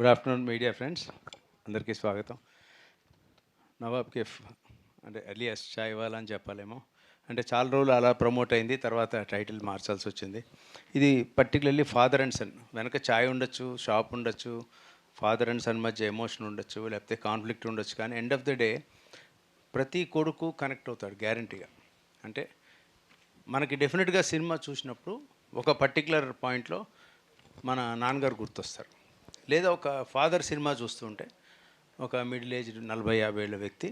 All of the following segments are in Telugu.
గుడ్ ఆఫ్టర్నూన్ మీడియా ఫ్రెండ్స్, అందరికీ స్వాగతం. నవాబ్ కేఫ్ అంటే అలియాస్ చాయ్ వాలా అని చెప్పాలేమో. అంటే చాలా రోజులు అలా ప్రమోట్ అయింది, తర్వాత టైటిల్ మార్చాల్సి వచ్చింది. ఇది పర్టికులర్లీ ఫాదర్ అండ్ సన్, వెనక చాయ్ ఉండొచ్చు, షాప్ ఉండొచ్చు, ఫాదర్ అండ్ సన్ మధ్య ఎమోషన్ ఉండొచ్చు, లేకపోతే కాన్ఫ్లిక్ట్ ఉండొచ్చు, కానీ ఎండ్ ఆఫ్ ద డే ప్రతి కొడుకు కనెక్ట్ అవుతాడు గ్యారంటీగా. అంటే మనకి డెఫినెట్గా సినిమా చూసినప్పుడు ఒక పర్టికులర్ పాయింట్లో మన నాన్నగారు గుర్తొస్తారు. లేదా ఒక ఫాదర్ సినిమా చూస్తుంటే ఒక మిడిల్ ఏజ్ 40-50 ఏళ్ళ వ్యక్తి,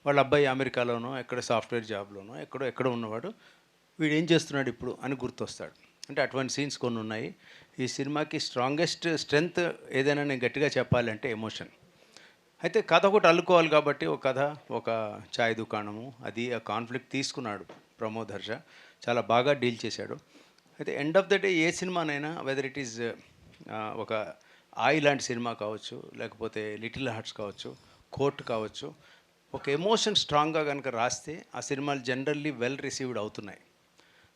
వాళ్ళ అబ్బాయి అమెరికాలోనో ఎక్కడ సాఫ్ట్వేర్ జాబ్లోనో ఎక్కడో ఉన్నవాడు, వీడు ఏం చేస్తున్నాడు ఇప్పుడు అని గుర్తొస్తాడు. అంటే అటువంటి సీన్స్ కొన్ని ఉన్నాయి. ఈ సినిమాకి స్ట్రాంగెస్ట్ స్ట్రెంగ్త్ ఏదైనా నేను గట్టిగా చెప్పాలంటే ఎమోషన్. అయితే కథ ఒకటి అల్లుకోవాలి కాబట్టి ఒక కథ, ఒక ఛాయ్ దుకాణము, అది ఆ కాన్ఫ్లిక్ట్ తీసుకున్నాడు ప్రమోద్ హర్ష, చాలా బాగా డీల్ చేశాడు. అయితే ఎండ్ ఆఫ్ ద డే ఏ సినిమానైనా వెదర్ ఇట్ ఈజ్ ఒక ఆయి లాంటి సినిమా కావచ్చు, లేకపోతే లిటిల్ హార్ట్స్ కావచ్చు, కోర్ట్ కావచ్చు, ఒక ఎమోషన్ స్ట్రాంగ్గా కనుక రాస్తే ఆ సినిమాలు జనరల్లీ వెల్ రిసీవ్డ్ అవుతున్నాయి.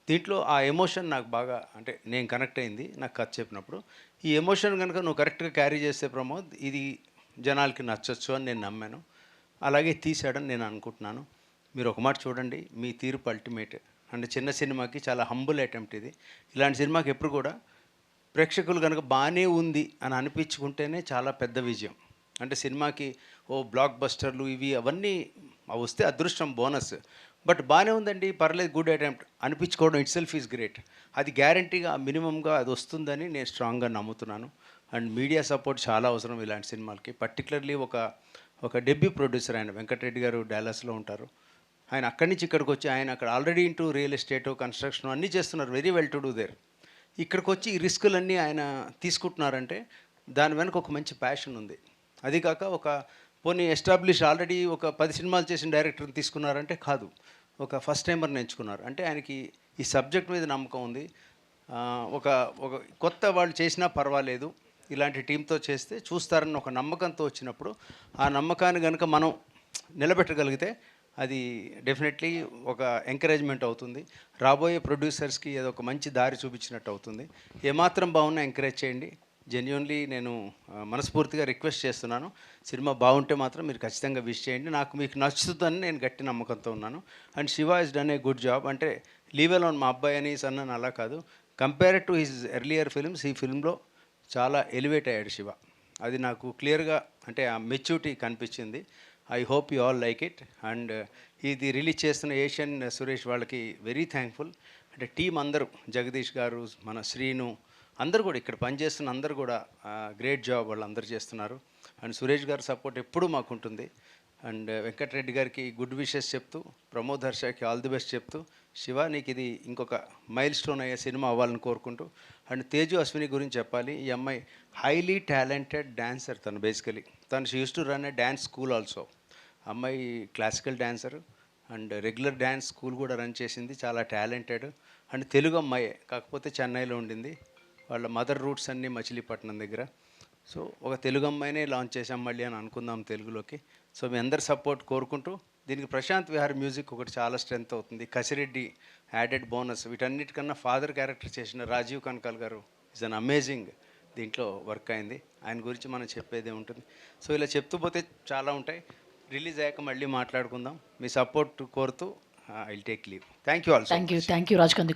దీంట్లో ఆ ఎమోషన్ నాకు బాగా, అంటే నేను కనెక్ట్ అయింది నాకు కథ చెప్పినప్పుడు. ఈ ఎమోషన్ కనుక నువ్వు కరెక్ట్గా క్యారీ చేస్తే ప్రమోద్, ఇది జనాలకి నచ్చొచ్చు అని నేను నమ్మాను. అలాగే తీసాడని నేను అనుకుంటున్నాను. మీరు ఒక మాట చూడండి, మీ తీర్పు అల్టిమేట్. అంటే చిన్న సినిమాకి చాలా హంబుల్ అటెంప్ట్ ఇది. ఇలాంటి సినిమాకి ఎప్పుడు కూడా ప్రేక్షకులు కనుక బాగానే ఉంది అని అనిపించుకుంటేనే చాలా పెద్ద విజయం. అంటే సినిమాకి ఓ బ్లాక్ బస్టర్లు ఇవి అవన్నీ అవి వస్తే అదృష్టం, బోనస్. బట్ బాగానే ఉందండి, పర్లేదు, గుడ్ అటెంప్ట్ అనిపించుకోవడం ఇట్ సెల్ఫ్ ఈజ్ గ్రేట్. అది గ్యారంటీగా మినిమంగా అది వస్తుందని నేను స్ట్రాంగ్గా నమ్ముతున్నాను. అండ్ మీడియా సపోర్ట్ చాలా అవసరం ఇలాంటి సినిమాలకి. పర్టికులర్లీ ఒక డెబ్యూ ప్రొడ్యూసర్ ఆయన వెంకటరెడ్డి గారు డాలస్లో ఉంటారు. ఆయన అక్కడి నుంచి ఇక్కడికి వచ్చి, ఆయన అక్కడ already into real estate, construction అన్నీ చేస్తున్నారు, very well to do there. ఇక్కడికి వచ్చి ఈ రిస్కులన్నీ ఆయన తీసుకుంటున్నారంటే దాని వెనక ఒక మంచి ప్యాషన్ ఉంది. అది కాక ఒక పోనీ ఎస్టాబ్లిష్ ఆల్రెడీ ఒక 10 సినిమాలు చేసిన డైరెక్టర్ని తీసుకున్నారంటే కాదు, ఒక ఫస్ట్ టైమర్ని ఎంచుకున్నారు. అంటే ఆయనకి ఈ సబ్జెక్ట్ మీద నమ్మకం ఉంది. ఒక ఒక కొత్త వాళ్ళు చేసినా పర్వాలేదు, ఇలాంటి టీంతో చేస్తే చూస్తారన్న ఒక నమ్మకంతో వచ్చినప్పుడు, ఆ నమ్మకాన్ని కనుక మనం నిలబెట్టగలిగితే అది డెఫినెట్లీ ఒక ఎంకరేజ్మెంట్ అవుతుంది. రాబోయే ప్రొడ్యూసర్స్కి ఏదో ఒక మంచి దారి చూపించినట్టు అవుతుంది. ఏమాత్రం బాగున్నా ఎంకరేజ్ చేయండి. జెన్యూన్లీ నేను మనస్ఫూర్తిగా రిక్వెస్ట్ చేస్తున్నాను. సినిమా బాగుంటే మాత్రం మీరు ఖచ్చితంగా విష్ చేయండి. నాకు మీకు నచ్చుతుందని నేను గట్టి నమ్మకంతో ఉన్నాను. And Shiva is done a good job. అంటే లీవ్ అలోన్ మా అబ్బాయి అని సన్ అని అలా కాదు, compare to his earlier films ఈ ఫిల్మ్లో చాలా ఎలివేట్ అయ్యాడు శివ. అది నాకు క్లియర్గా, అంటే ఆ మెచ్యూరిటీ కనిపించింది. I hope you all like it. And ఇది రిలీజ్ చేస్తున్న ఏషియన్ సురేష్ వాళ్ళకి వెరీ థ్యాంక్ఫుల్. అంటే టీం అందరూ, జగదీష్ గారు, మన శ్రీను, అందరూ కూడా ఇక్కడ పనిచేస్తున్న అందరూ కూడా గ్రేట్ జాబ్ వాళ్ళు అందరూ చేస్తున్నారు. అండ్ సురేష్ గారి సపోర్ట్ ఎప్పుడూ మాకుంటుంది. అండ్ వెంకటరెడ్డి గారికి గుడ్ విషెస్ చెప్తూ, ప్రమోద్ హర్షకి ఆల్ ది బెస్ట్ చెప్తూ, శివ నీకు ఇది ఇంకొక మైల్ స్టోన్ అయ్యే సినిమా అవ్వాలని కోరుకుంటూ. అండ్ తేజు అశ్విని గురించి చెప్పాలి. ఈ అమ్మాయి హైలీ టాలెంటెడ్ డాన్సర్. తను basically she use to run a dance school also. అమ్మాయి classical dancer and regular dance school కూడా రన్ చేసింది, చాలా టాలెంటెడ్. అండ్ తెలుగు అమ్మాయే, కాకపోతే చెన్నైలో ఉండింది. వాళ్ళ మదర్ రూట్స్ అన్నీ మచిలీపట్నం దగ్గర. సో ఒక తెలుగు అమ్మాయినే లాంచ్ చేసాం మళ్ళీ అని అనుకుందాం తెలుగులోకి. సో మీ అందరి సపోర్ట్ కోరుకుంటూ, దీనికి ప్రశాంత్ విహార్ మ్యూజిక్ ఒకటి చాలా స్ట్రెంత్ అవుతుంది. Kasireddy added bonus. వీటన్నిటికన్నా ఫాదర్ క్యారెక్టర్ చేసిన రాజీవ్ కనకాల్ గారు ఇస్ అన్ అమేజింగ్ దీంట్లో వర్క్ అయింది. ఆయన గురించి మనం చెప్పేదే ఉంటుంది. సో ఇలా చెప్తూ పోతే చాలా ఉంటాయి. రిలీజ్ అయ్యాక మళ్ళీ మాట్లాడుకుందాం. మీ సపోర్ట్ కోరుతూ I will take leave. Thank you all so much. Thank you Raj కందుకు.